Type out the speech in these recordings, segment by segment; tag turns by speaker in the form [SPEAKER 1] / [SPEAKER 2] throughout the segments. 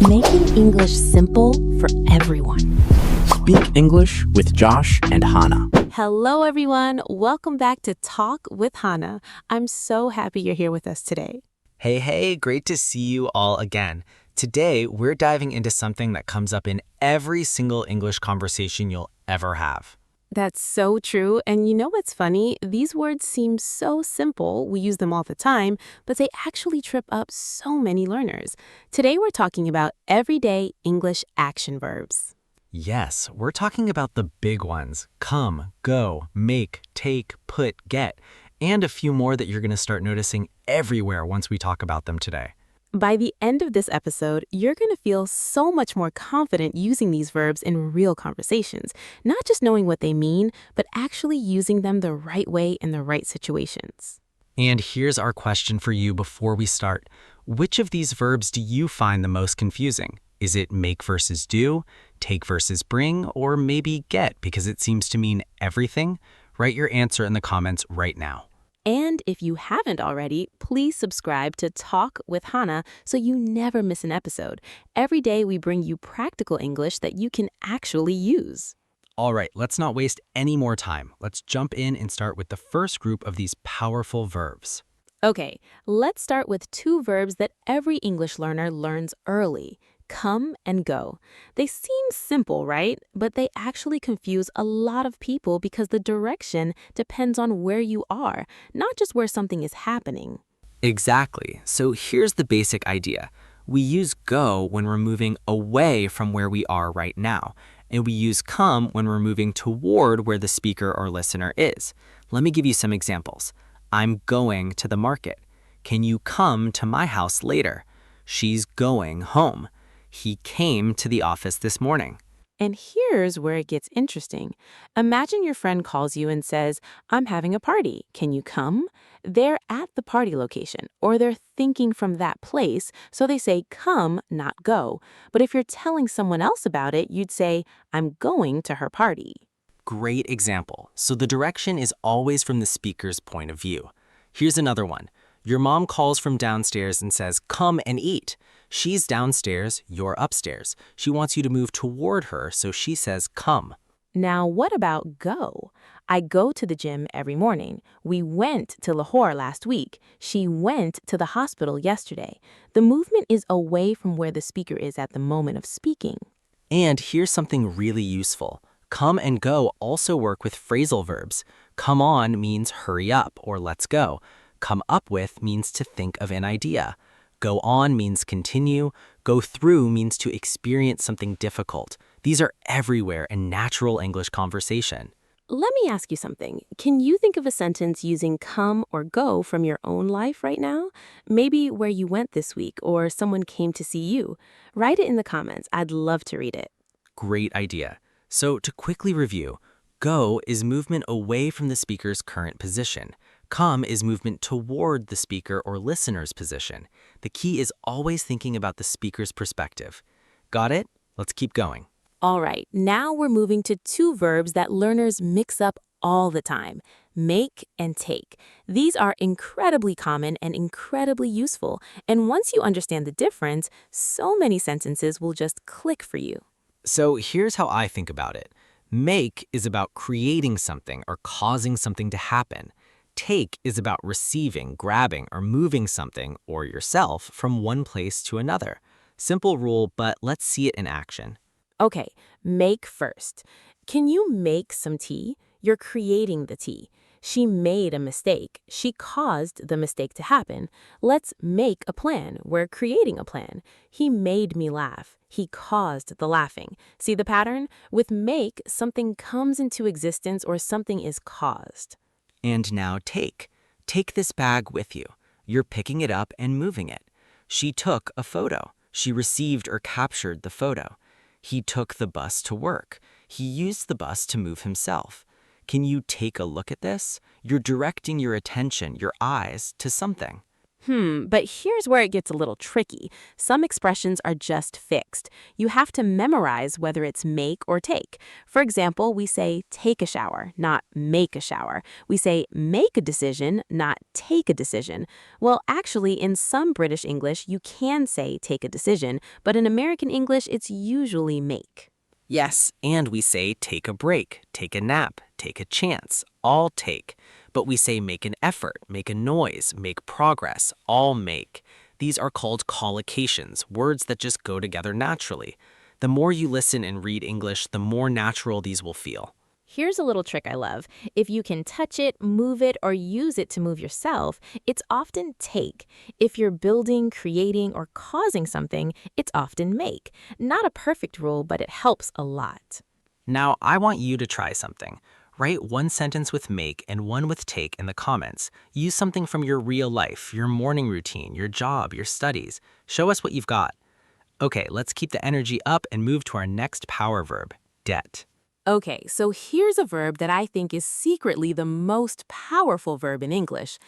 [SPEAKER 1] Making English simple for everyone.
[SPEAKER 2] Speak English with Josh and Hannah.
[SPEAKER 3] Hello, everyone. Welcome back to Talk with Hannah. I'm so happy you're here with us today.
[SPEAKER 4] Hey, great to see you all again. Today, we're diving into something that comes up in every single English conversation you'll ever have.
[SPEAKER 3] That's so true. And you know what's funny? These words seem so simple. We use them all the time, but they actually trip up so many learners. Today, we're talking about everyday English action verbs.
[SPEAKER 4] Yes, we're talking about the big ones: come, go, make, take, put, get, and a few more that you're going to start noticing everywhere once we talk about them today.
[SPEAKER 3] By the end of this episode, you're going to feel so much more confident using these verbs in real conversations, not just knowing what they mean, but actually using them the right way in the right situations.
[SPEAKER 4] And here's our question for you before we start. Which of these verbs do you find the most confusing? Is it make versus do, take versus bring, or maybe get because it seems to mean everything? Write your answer in the comments right now.
[SPEAKER 3] And if you haven't already, please subscribe to Talk with Hannah so you never miss an episode. Every day we bring you practical English that you can actually use.
[SPEAKER 4] All right, let's not waste any more time. Let's jump in and start with the first group of these powerful verbs.
[SPEAKER 3] Okay, let's start with two verbs that every English learner learns early: come and go. They seem simple, right? But they actually confuse a lot of people because the direction depends on where you are, not just where something is happening.
[SPEAKER 4] Exactly. So here's the basic idea. We use go when we're moving away from where we are right now, and we use come when we're moving toward where the speaker or listener is. Let me give you some examples. I'm going to the market. Can you come to my house later? She's going home. He came to the office this morning.
[SPEAKER 3] And here's where it gets interesting. Imagine your friend calls you and says, "I'm having a party. Can you come?" They're at the party location, or they're thinking from that place, so they say come, not go. But if you're telling someone else about it, you'd say, "I'm going to her party."
[SPEAKER 4] Great example. So the direction is always from the speaker's point of view. Here's another one. Your mom calls from downstairs and says, "Come and eat." She's downstairs, you're upstairs. She wants you to move toward her, so she says, "Come."
[SPEAKER 3] Now, what about go? I go to the gym every morning. We went to Lahore last week. She went to the hospital yesterday. The movement is away from where the speaker is at the moment of speaking.
[SPEAKER 4] And here's something really useful. Come and go also work with phrasal verbs. Come on means hurry up or let's go. Come up with means to think of an idea. Go on means continue. Go through means to experience something difficult. These are everywhere in natural English conversation.
[SPEAKER 3] Let me ask you something. Can you think of a sentence using come or go from your own life right now? Maybe where you went this week or someone came to see you. Write it in the comments. I'd love to read it.
[SPEAKER 4] Great idea. So to quickly review, go is movement away from the speaker's current position. Come is movement toward the speaker or listener's position. The key is always thinking about the speaker's perspective. Got it? Let's keep going.
[SPEAKER 3] All right, now we're moving to two verbs that learners mix up all the time: make and take. These are incredibly common and incredibly useful. And once you understand the difference, so many sentences will just click for you.
[SPEAKER 4] So here's how I think about it. Make is about creating something or causing something to happen. Take is about receiving, grabbing, or moving something or yourself from one place to another. Simple rule, but let's see it in action.
[SPEAKER 3] Okay, make first. Can you make some tea? You're creating the tea. She made a mistake. She caused the mistake to happen. Let's make a plan. We're creating a plan. He made me laugh. He caused the laughing. See the pattern? With make, something comes into existence or something is caused.
[SPEAKER 4] And now take. Take this bag with you. You're picking it up and moving it. She took a photo. She received or captured the photo. He took the bus to work. He used the bus to move himself. Can you take a look at this? You're directing your attention, your eyes, to something.
[SPEAKER 3] But here's where it gets a little tricky. Some expressions are just fixed. You have to memorize whether it's make or take. For example, we say take a shower, not make a shower. We say make a decision, not take a decision. Well, actually, in some British English, you can say take a decision, but in American English, it's usually make.
[SPEAKER 4] Yes, and we say take a break, take a nap, take a chance, all take. But we say make an effort, make a noise, make progress, all make. These are called collocations, words that just go together naturally. The more you listen and read English, the more natural these will feel.
[SPEAKER 3] Here's a little trick I love. If you can touch it, move it, or use it to move yourself, it's often take. If you're building, creating, or causing something, it's often make. Not a perfect rule, but it helps a lot.
[SPEAKER 4] Now, I want you to try something. Write one sentence with make and one with take in the comments. Use something from your real life, your morning routine, your job, your studies. Show us what you've got. Okay, let's keep the energy up and move to our next power verb, det.
[SPEAKER 3] Okay, so here's a verb that I think is secretly the most powerful verb in English,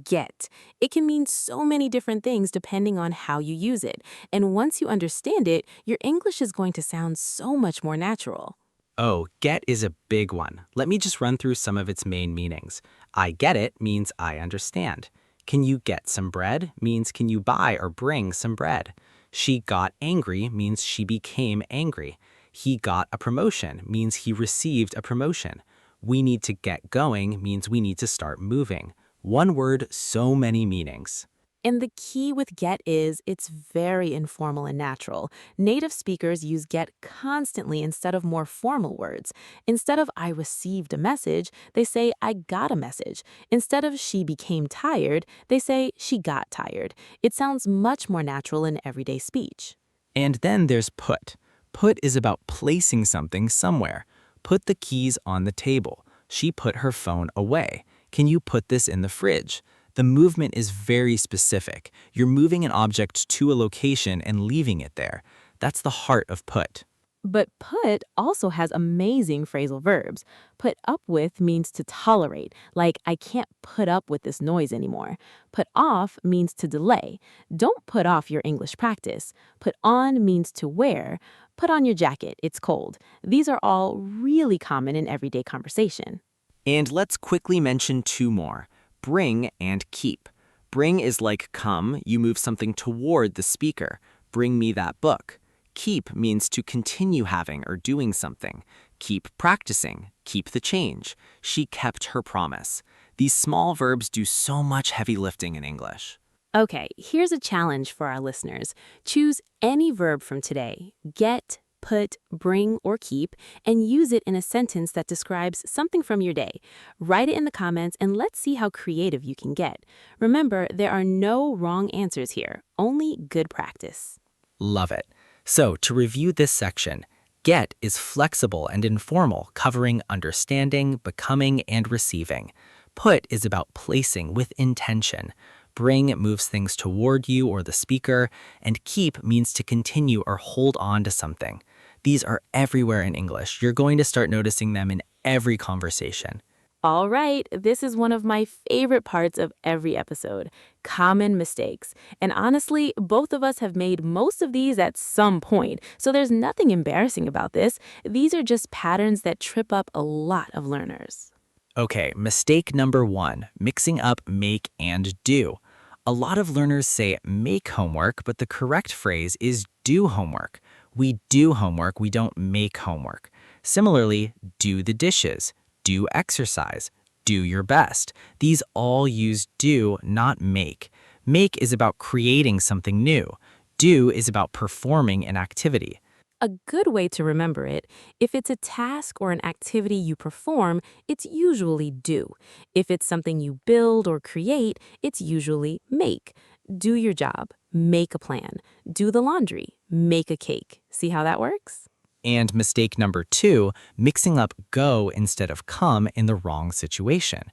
[SPEAKER 3] get. It can mean so many different things depending on how you use it. And once you understand it, your English is going to sound so much more natural.
[SPEAKER 4] Oh, get is a big one. Let me just run through some of its main meanings. I get it means I understand. Can you get some bread means can you buy or bring some bread. She got angry means she became angry. He got a promotion means he received a promotion. We need to get going means we need to start moving. One word, so many meanings.
[SPEAKER 3] And the key with get is it's very informal and natural. Native speakers use get constantly instead of more formal words. Instead of I received a message, they say I got a message. Instead of she became tired, they say she got tired. It sounds much more natural in everyday speech.
[SPEAKER 4] And then there's put. Put is about placing something somewhere. Put the keys on the table. She put her phone away. Can you put this in the fridge? The movement is very specific. You're moving an object to a location and leaving it there. That's the heart of put.
[SPEAKER 3] But put also has amazing phrasal verbs. Put up with means to tolerate, like I can't put up with this noise anymore. Put off means to delay. Don't put off your English practice. Put on means to wear. Put on your jacket, it's cold. These are all really common in everyday conversation.
[SPEAKER 4] And let's quickly mention two more. Bring and keep. Bring is like come, you move something toward the speaker. Bring me that book. Keep means to continue having or doing something. Keep practicing. Keep the change. She kept her promise. These small verbs do so much heavy lifting in English.
[SPEAKER 3] Okay, here's a challenge for our listeners. Choose any verb from today, get, put, bring, or keep, and use it in a sentence that describes something from your day. Write it in the comments and let's see how creative you can get. Remember, there are no wrong answers here, only good practice.
[SPEAKER 4] Love it. So, to review this section, get is flexible and informal, covering understanding, becoming, and receiving. Put is about placing with intention. Bring moves things toward you or the speaker, and keep means to continue or hold on to something. These are everywhere in English. You're going to start noticing them in every conversation.
[SPEAKER 3] All right, this is one of my favorite parts of every episode, common mistakes. And honestly, both of us have made most of these at some point, so there's nothing embarrassing about this. These are just patterns that trip up a lot of learners.
[SPEAKER 4] Okay, mistake number 1, mixing up make and do. A lot of learners say make homework, but the correct phrase is do homework. We do homework, we don't make homework. Similarly, do the dishes, do exercise, do your best. These all use do, not make. Make is about creating something new. Do is about performing an activity.
[SPEAKER 3] A good way to remember it, if it's a task or an activity you perform, it's usually do. If it's something you build or create, it's usually make. Do your job, make a plan. Do the laundry, make a cake. See how that works?
[SPEAKER 4] And mistake number 2, mixing up go instead of come in the wrong situation.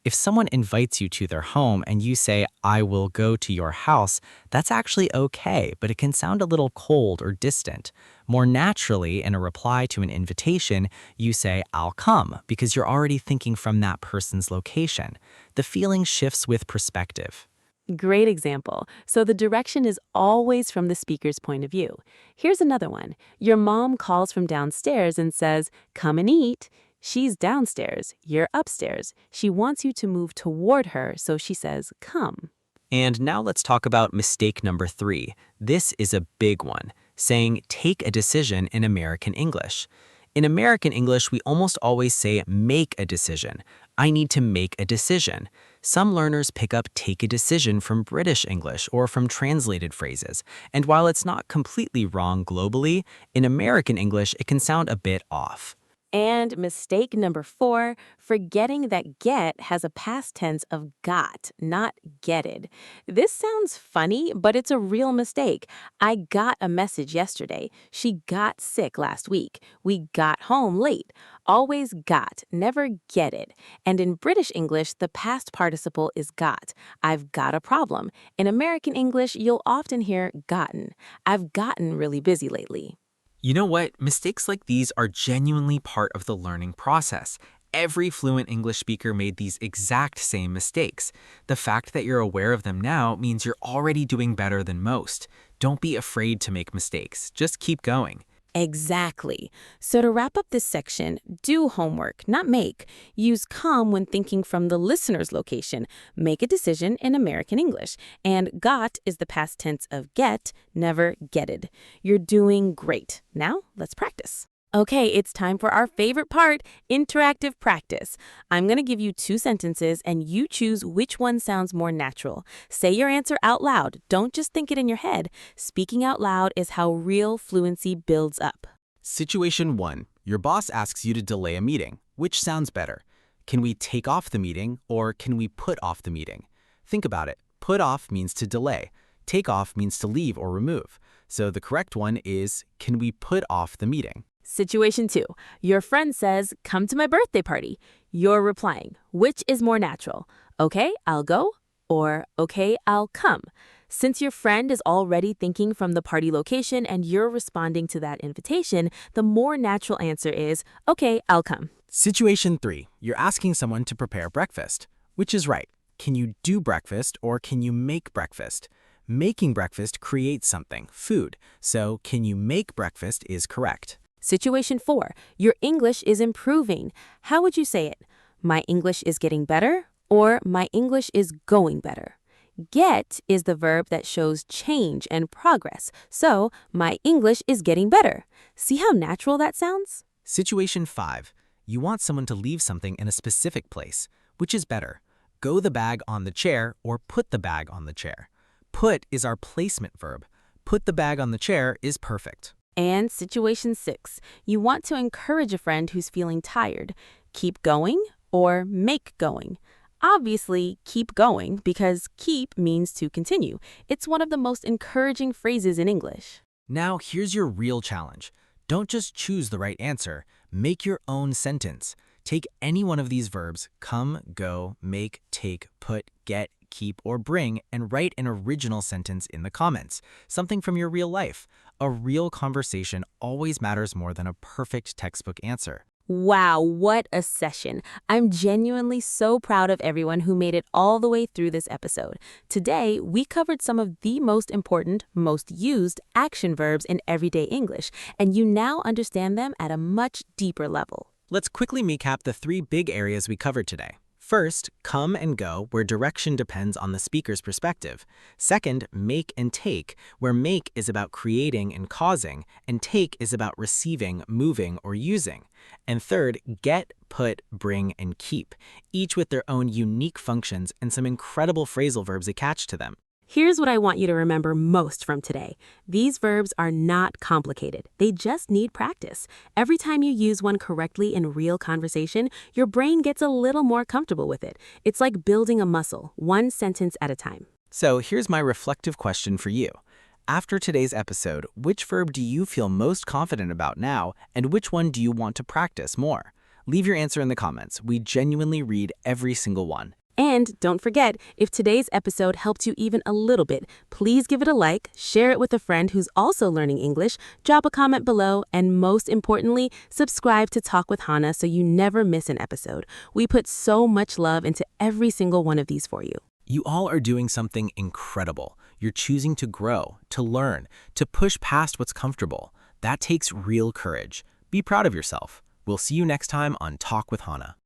[SPEAKER 4] If someone invites you to their home and you say, I will go to your house, that's actually okay, but it can sound a little cold or distant. More naturally, in a reply to an invitation, you say, I'll come, because you're already thinking from that person's location. The feeling shifts with perspective.
[SPEAKER 3] Great example. So the direction is always from the speaker's point of view. Here's another one. Your mom calls from downstairs and says, "Come and eat." She's downstairs. You're upstairs. She wants you to move toward her, so she says, "Come."
[SPEAKER 4] And now let's talk about mistake number 3. This is a big one, saying take a decision in American English. In American English, we almost always say make a decision. I need to make a decision. Some learners pick up take a decision from British English or from translated phrases. And while it's not completely wrong globally, in American English, it can sound a bit off.
[SPEAKER 3] And mistake number 4, forgetting that get has a past tense of got, not getted. This sounds funny, but it's a real mistake. I got a message yesterday. She got sick last week. We got home late. Always got, never getted. And in British English, the past participle is got. I've got a problem. In American English, you'll often hear gotten. I've gotten really busy lately.
[SPEAKER 4] You know what? Mistakes like these are genuinely part of the learning process. Every fluent English speaker made these exact same mistakes. The fact that you're aware of them now means you're already doing better than most. Don't be afraid to make mistakes. Just keep going.
[SPEAKER 3] Exactly. So to wrap up this section, do homework, not make. Use come when thinking from the listener's location. Make a decision in American English. And got is the past tense of get, never getted. You're doing great. Now, let's practice. Okay, it's time for our favorite part, interactive practice. I'm going to give you 2 sentences and you choose which one sounds more natural. Say your answer out loud. Don't just think it in your head. Speaking out loud is how real fluency builds up.
[SPEAKER 2] Situation 1. Your boss asks you to delay a meeting. Which sounds better? Can we take off the meeting or can we put off the meeting? Think about it. Put off means to delay. Take off means to leave or remove. So the correct one is, can we put off the meeting?
[SPEAKER 3] Situation 2. Your friend says, "Come to my birthday party." You're replying, which is more natural? "Okay, I'll go," or "Okay, I'll come." Since your friend is already thinking from the party location and you're responding to that invitation, the more natural answer is, "Okay, I'll come."
[SPEAKER 2] Situation 3. You're asking someone to prepare breakfast. Which is right? Can you do breakfast or can you make breakfast? Making breakfast creates something, food. So can you make breakfast is correct.
[SPEAKER 3] Situation 4. Your English is improving. How would you say it? My English is getting better, or my English is going better. Get is the verb that shows change and progress. So, my English is getting better. See how natural that sounds?
[SPEAKER 2] Situation 5. You want someone to leave something in a specific place. Which is better? Go the bag on the chair or put the bag on the chair. Put is our placement verb. Put the bag on the chair is perfect.
[SPEAKER 3] And situation 6. You want to encourage a friend who's feeling tired. Keep going or make going. Obviously, keep going because keep means to continue. It's one of the most encouraging phrases in English.
[SPEAKER 2] Now here's your real challenge. Don't just choose the right answer. Make your own sentence. Take any one of these verbs, come, go, make, take, put, get, keep, or bring, and write an original sentence in the comments. Something from your real life. A real conversation always matters more than a perfect textbook answer.
[SPEAKER 3] Wow, what a session. I'm genuinely so proud of everyone who made it all the way through this episode. Today, we covered some of the most important, most used action verbs in everyday English, and you now understand them at a much deeper level.
[SPEAKER 2] Let's quickly recap the 3 big areas we covered today. First, come and go, where direction depends on the speaker's perspective. Second, make and take, where make is about creating and causing, and take is about receiving, moving, or using. And third, get, put, bring, and keep, each with their own unique functions and some incredible phrasal verbs attached to them.
[SPEAKER 3] Here's what I want you to remember most from today. These verbs are not complicated. They just need practice. Every time you use one correctly in real conversation, your brain gets a little more comfortable with it. It's like building a muscle, one sentence at a time.
[SPEAKER 2] So here's my reflective question for you. After today's episode, which verb do you feel most confident about now, and which one do you want to practice more? Leave your answer in the comments. We genuinely read every single one.
[SPEAKER 3] And don't forget, if today's episode helped you even a little bit, please give it a like, share it with a friend who's also learning English, drop a comment below, and most importantly, subscribe to Talk with Hannah so you never miss an episode. We put so much love into every single one of these for you.
[SPEAKER 2] You all are doing something incredible. You're choosing to grow, to learn, to push past what's comfortable. That takes real courage. Be proud of yourself. We'll see you next time on Talk with Hannah.